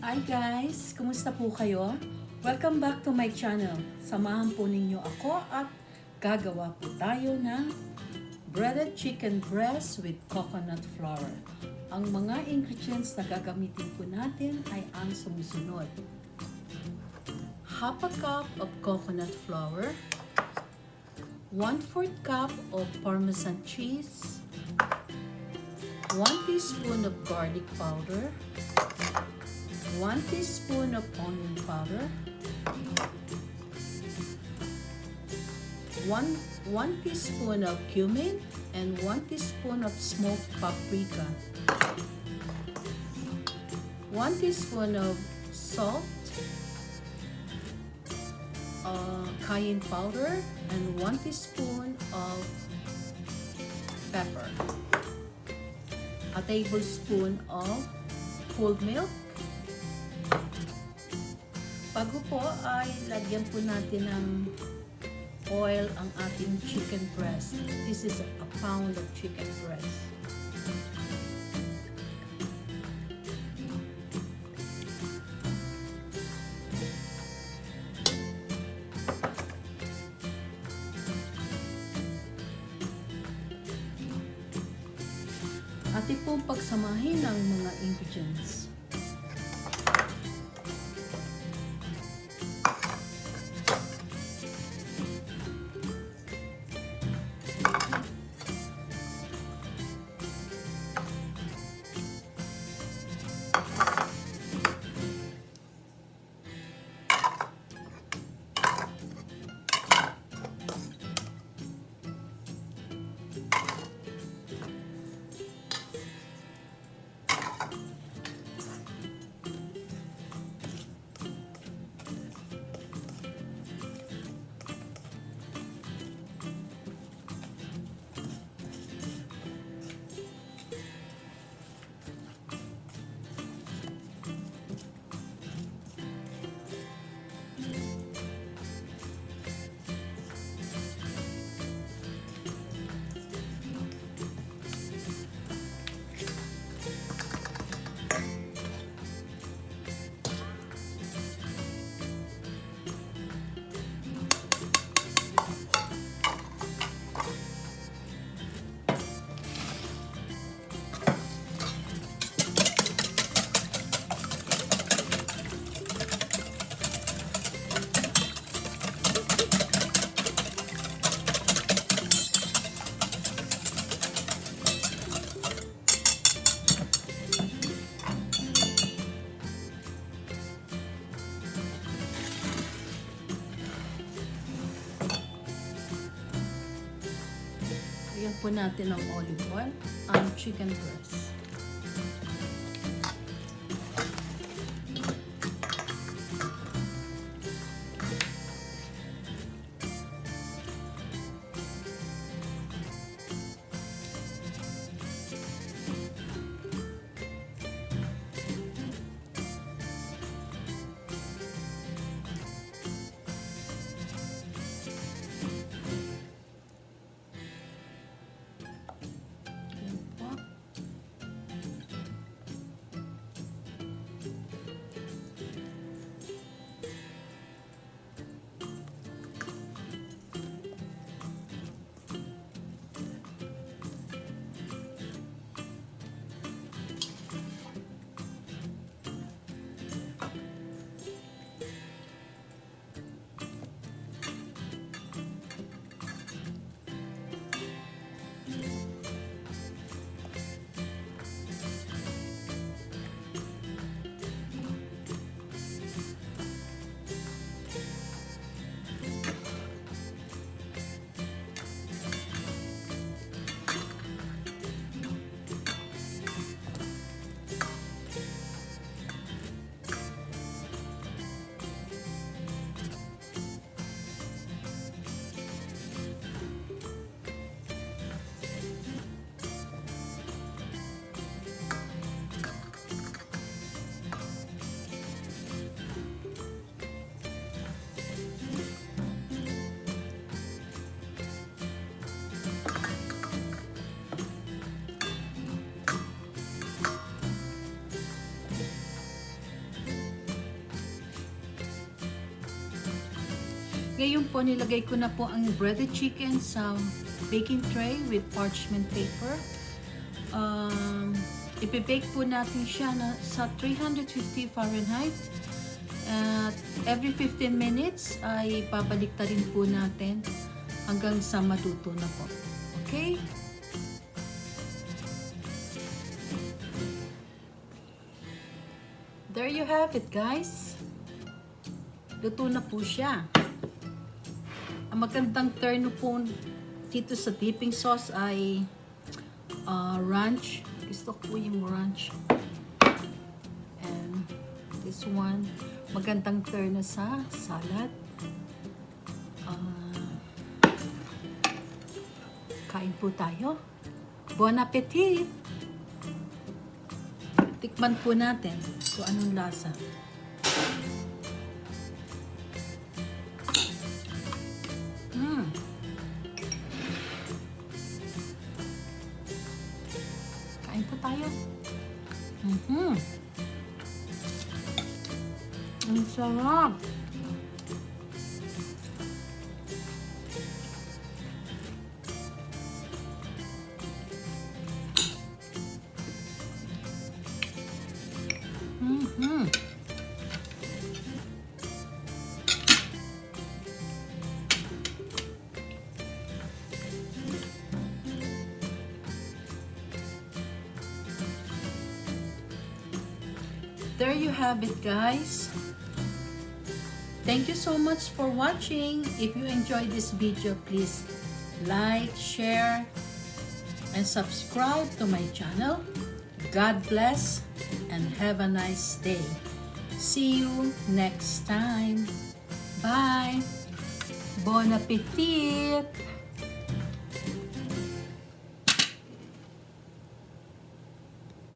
Hi guys! Kumusta po kayo? Welcome back to my channel. Samahan po ninyo ako at gagawa po tayo ng breaded chicken breast with coconut flour. Ang mga ingredients na gagamitin po natin ay ang sumusunod. Half a cup of coconut flour, 1/4 cup of Parmesan cheese, 1 teaspoon of garlic powder, 1 teaspoon of onion powder, 1 teaspoon of cumin, and 1 teaspoon of smoked paprika, 1 teaspoon of salt, cayenne powder, and 1 teaspoon of pepper, a tablespoon of whole milk. Bago po ay lagyan po natin ng oil ang ating chicken breast. This is a pound of chicken breast. Atin pong pagsamahin ang mga ingredients. Lagyan po natin ng olive oil ang chicken breast. Ngayon po, nilagay ko na po ang breaded chicken sa baking tray with parchment paper. Ipibake po natin siya sa 350 Fahrenheit. At every 15 minutes ay pabaliktarin po natin hanggang sa matuto na po. Okay? There you have it, guys. Luto na po siya. Ang magandang turn po dito sa dipping sauce ay ranch. Gusto ko yung ranch. And this one, magandang turn na sa salad. Kain po tayo. Bon appetit! Tikman po natin kung anong lasa. Kain po tayo. Ang sarap. There you have it, guys. Thank you so much for watching. If you enjoyed this video, please like, share, and subscribe to my channel. God bless and have a nice day. See you next time. Bye. Bon appetit.